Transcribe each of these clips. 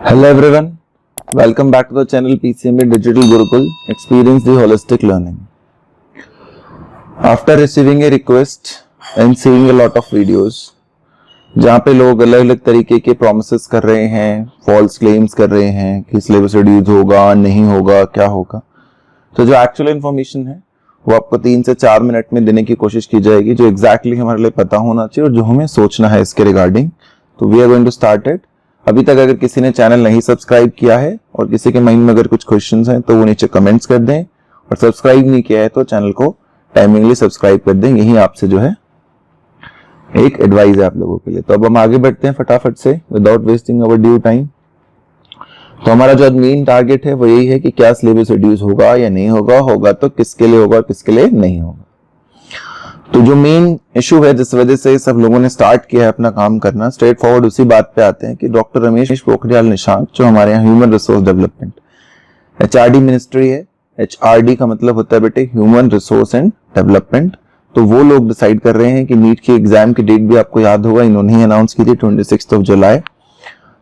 Hello everyone, welcome back to the channel PCMB Digital Gurukul. Experience the holistic learning. After receiving a request and seeing a lot of videos, जहाँ पे लोग अलग अलग तरीके के promises कर रहे हैं, false claims कर रहे हैं कि syllabus reduce होगा, नहीं होगा, क्या होगा, तो जो actual information है वो आपको 3 से 4 मिनट में देने की कोशिश की जाएगी, जो exactly हमारे लिए पता होना चाहिए और जो हमें सोचना है इसके रिगार्डिंग. तो we are going to start it. अभी तक अगर किसी ने चैनल नहीं सब्सक्राइब किया है और किसी के माइंड में अगर कुछ क्वेश्चंस हैं तो वो नीचे कमेंट्स कर दें, और सब्सक्राइब नहीं किया है तो चैनल को टाइमिंगली सब्सक्राइब कर दें. यही आपसे जो है एक एडवाइस है आप लोगों के लिए. तो अब हम आगे बढ़ते हैं फटाफट से without wasting our due time. तो हमारा जो मेन टारगेट है वो यही है कि क्या सिलेबस रिड्यूस होगा या नहीं होगा, होगा तो किसके लिए होगा, किसके लिए नहीं होगा. तो जो मेन इशू है जिस वजह से सब लोगों ने स्टार्ट किया है अपना काम करना, स्ट्रेट फॉरवर्ड उसी बात पे आते हैं कि डॉक्टर रमेश पोखरियाल निशंक जो हमारे यहाँ human resource development HRD ministry है. एचआरडी का मतलब होता है बेटे ह्यूमन रिसोर्स एंड डेवलपमेंट. तो वो लोग डिसाइड कर रहे हैं कि नीट की एग्जाम की डेट भी आपको याद होगा, इन्होंने ही अनाउंस की थी 26 जुलाई.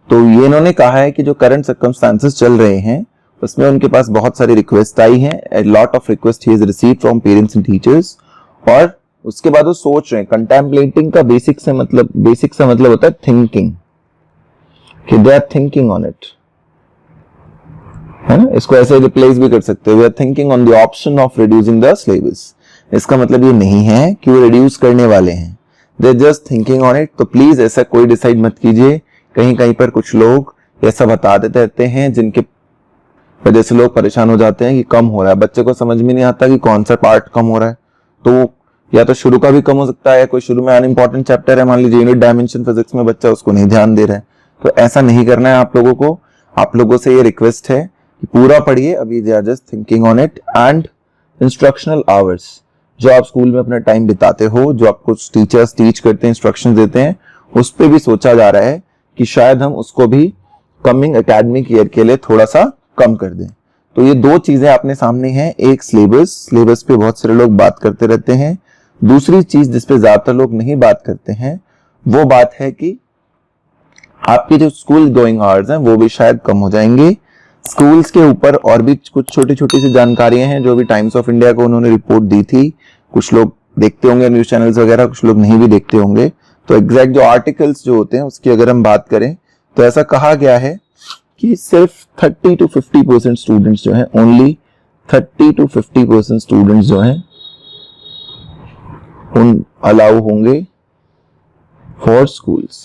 तो ये इन्होंने कहा है कि जो करंट सर्कमस्टांसेस चल रहे हैं उसमें उनके पास बहुत सारी रिक्वेस्ट आई है. A lot of request he is received from parents and teachers. और उसके बाद वो सोच रहे हैं. कंटेम्पलेटिंग का बेसिक सा मतलब होता है थिंकिंग, कि they are thinking on it, है ना. इसको ऐसे रिप्लेस भी कर सकते हो, we are thinking on the option of reducing the syllabus. इसका मतलब ये नहीं है कि वो रिड्यूस करने वाले हैं, they are just thinking on it. तो प्लीज ऐसा कोई डिसाइड मत कीजिए. कहीं कहीं पर कुछ लोग ऐसा बता देते रहते हैं जिनके वजह से लोग परेशान हो जाते हैं कि कम हो रहा है. बच्चे को समझ में नहीं आता कि कौन सा पार्ट कम हो रहा है. तो या तो शुरू का भी कम हो सकता है, कोई शुरू में अनइम्पोर्टेंट चैप्टर है, मान लीजिए यूनिट डायमेंशन फिजिक्स में, बच्चा उसको नहीं ध्यान दे रहा है. तो ऐसा नहीं करना है आप लोगों को. आप लोगों से ये रिक्वेस्ट है कि पूरा पढ़िए. अभी they are just thinking on it. And instructional hours जो आप स्कूल में अपना टाइम बिताते हो, जो आपको टीचर्स टीच करते हैं, इंस्ट्रक्शन देते हैं, उस पर भी सोचा जा रहा है कि शायद हम उसको भी कमिंग एकेडमिक ईयर के लिए थोड़ा सा कम कर दें. तो ये दो चीजें अपने सामने हैं. एक सिलेबस पे बहुत सारे लोग बात करते रहते हैं. दूसरी चीज जिसपे ज्यादातर लोग नहीं बात करते हैं वो बात है कि आपके जो स्कूल गोइंग आवर्स हैं वो भी शायद कम हो जाएंगे. स्कूल्स के ऊपर और भी कुछ छोटी छोटी सी जानकारियां हैं जो भी टाइम्स ऑफ इंडिया को उन्होंने रिपोर्ट दी थी. कुछ लोग देखते होंगे न्यूज चैनल्स वगैरह, कुछ लोग नहीं भी देखते होंगे. तो एग्जैक्ट जो आर्टिकल्स जो होते हैं उसकी अगर हम बात करें तो ऐसा कहा गया है कि सिर्फ 30 to 50% स्टूडेंट्स जो हैं, ओनली 30 to 50% स्टूडेंट्स जो हैं उन अलाउ होंगे फॉर स्कूल्स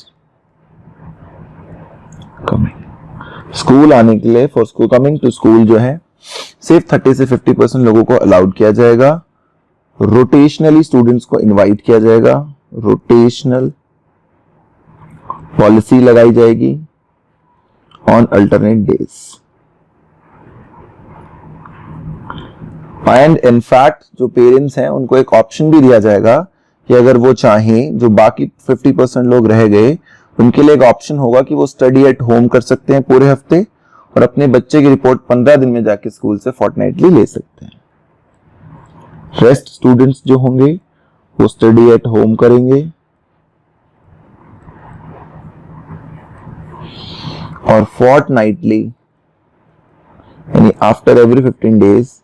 कमिंग. स्कूल आने के लिए for school coming to school जो है सिर्फ 30 से 50% लोगों को अलाउड किया जाएगा. रोटेशनली स्टूडेंट्स को इनवाइट किया जाएगा. रोटेशनल पॉलिसी लगाई जाएगी on alternate days. And in fact जो पेरेंट्स हैं उनको एक ऑप्शन भी दिया जाएगा कि अगर वो चाहें, जो बाकी 50% लोग रह गए उनके लिए एक ऑप्शन होगा कि वो स्टडी एट होम कर सकते हैं पूरे हफ्ते, और अपने बच्चे की रिपोर्ट 15 दिन में जाके स्कूल से फोर्टनाइटली ले सकते हैं. रेस्ट स्टूडेंट्स जो होंगे वो स्टडी एट होम करेंगे और फोर्टनाइटली यानी आफ्टर एवरी 15 डेज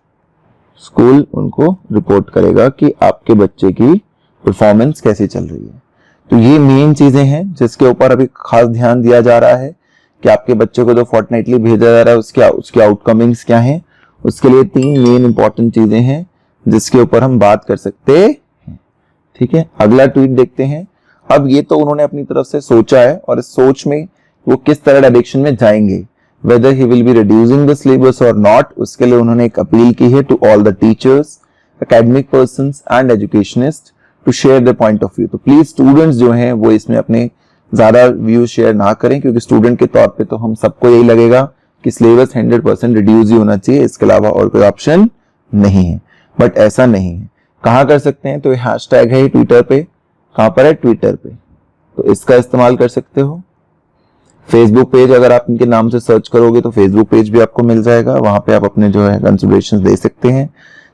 स्कूल उनको रिपोर्ट करेगा कि आपके बच्चे की परफॉर्मेंस कैसी चल रही है. तो ये मेन चीजें हैं जिसके ऊपर अभी खास ध्यान दिया जा रहा है कि आपके बच्चे को जो फोर्टनाइटली भेजा जा रहा है उसके आउटकमिंग्स क्या हैं. उसके लिए 3 मेन इंपॉर्टेंट चीजें हैं जिसके ऊपर हम बात कर सकते हैं. ठीक है, अगला ट्वीट देखते हैं. अब ये तो उन्होंने अपनी तरफ से सोचा है और इस सोच में वो किस तरह डायरेक्शन में जाएंगे, whether he will be reducing the syllabus or not, उसके लिए उन्होंने एक अपील की है to all the teachers, academic persons and educationists to share their point of view. तो प्लीज स्टूडेंट्स जो हैं वो इसमें अपने ज्यादा व्यूज शेयर ना करें, क्योंकि स्टूडेंट के तौर पे तो हम सबको यही लगेगा कि सिलेबस 100% रिड्यूस ही होना चाहिए, इसके अलावा और कोई ऑप्शन नहीं है. बट ऐसा नहीं है. कहाँ कर सकते हैं? तो ये हैशटैग है ट्विटर पे. कहाँ पर है? ट्विटर पे. तो इसका इस्तेमाल कर सकते हो. फेसबुक पेज अगर आप इनके नाम से सर्च करोगे तो फेसबुक पेज भी आपको मिल जाएगा. वहां पे आप अपने जो है कंसिडरेशंस दे सकते हैं.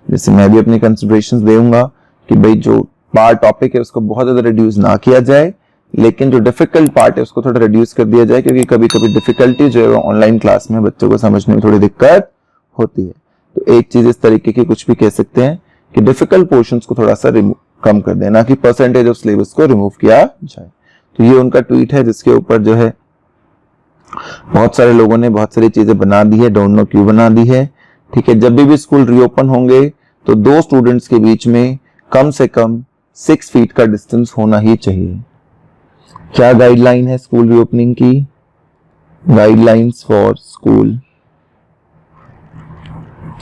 जैसे मैं भी अपने कंसिडरेशंस दूंगा कि भाई जो बार टॉपिक है उसको बहुत ज्यादा रिड्यूस ना किया जाए, लेकिन जो डिफिकल्ट पार्ट है उसको थोड़ा रिड्यूस कर दिया जाए, क्योंकि कभी कभी डिफिकल्टी जो है वो ऑनलाइन क्लास में बच्चों को समझने में थोड़ी दिक्कत होती है। तो एक चीज इस तरीके की कुछ भी कह सकते हैं कि डिफिकल्ट पोर्शंस को थोड़ा सा कम कर दें, ना कि परसेंटेज ऑफ सिलेबस को रिमूव किया जाए। तो ये उनका ट्वीट है जिसके ऊपर जो है बहुत सारे लोगों ने बहुत सारी चीजें बना दी है, डोंट नो क्यों बना दी है। ठीक है, जब भी स्कूल रीओपन होंगे तो 2 स्टूडेंट्स के बीच में कम से कम 6 फीट का डिस्टेंस होना ही चाहिए। क्या गाइडलाइन है स्कूल रीओपनिंग की? Guidelines for school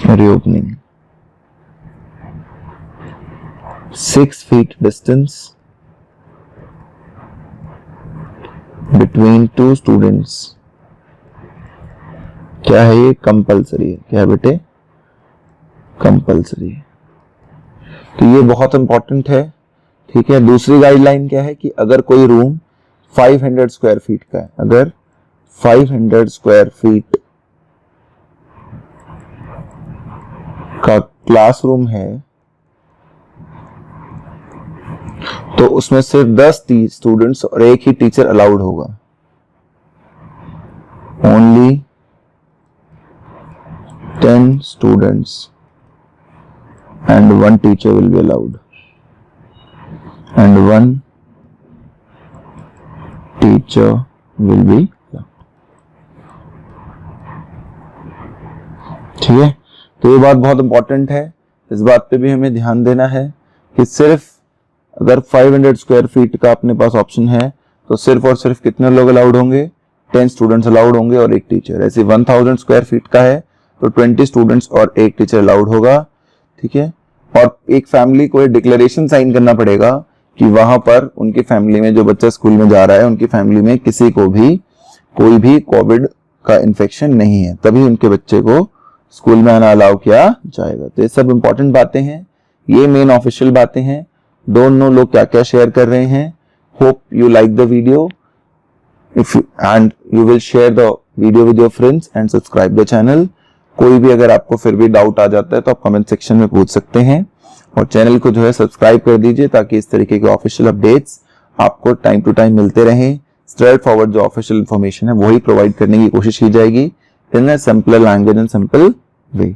reopening, 6 feet distance between 2 students। क्या है ये? कंपल्सरी है। क्या है बेटे? कंपल्सरी। तो ये बहुत इंपॉर्टेंट है। ठीक है, दूसरी गाइडलाइन क्या है कि अगर कोई रूम 500 स्क्वायर फीट का है, अगर 500 स्क्वायर फीट का क्लासरूम है तो उसमें सिर्फ 10 स्टूडेंट्स और एक ही टीचर अलाउड होगा। Only 10 students and 1 teacher will be allowed, and 1 teacher will be allowed. ठीक है, तो ये बात बहुत इंपॉर्टेंट है। इस बात पे भी हमें ध्यान देना है कि सिर्फ अगर 500 स्क्वायर फीट का अपने पास ऑप्शन है तो सिर्फ और सिर्फ कितने लोग अलाउड होंगे? 10 स्टूडेंट्स अलाउड होंगे और एक टीचर। ऐसे 1000 स्क्वायर फीट का है तो 20 स्टूडेंट्स और एक टीचर अलाउड होगा। ठीक है, और एक फैमिली को एक डिक्लेरेशन साइन करना पड़ेगा कि वहां पर उनकी फैमिली में जो बच्चा स्कूल में जा रहा है उनकी फैमिली में किसी को भी कोई भी कोविड का इन्फेक्शन नहीं है, तभी उनके बच्चे को स्कूल में आना अलाउ किया जाएगा। तो ये सब इंपॉर्टेंट बातें हैं, ये मेन ऑफिशियल बातें हैं। डोंट नो लोग क्या क्या शेयर कर रहे हैं। Hope you like the video and you will share the video with your friends and subscribe the channel. कोई भी अगर आपको फिर भी डाउट आ जाता है तो आप कमेंट सेक्शन में पूछ सकते हैं, और चैनल को जो है सब्सक्राइब कर दीजिए ताकि इस तरीके के ऑफिशियल अपडेट्स आपको टाइम टू टाइम मिलते रहें। स्ट्रेट फॉरवर्ड जो ऑफिशियल इंफॉर्मेशन है वही प्रोवाइड करने की कोशिश की जाएगी in a simple language and simple way.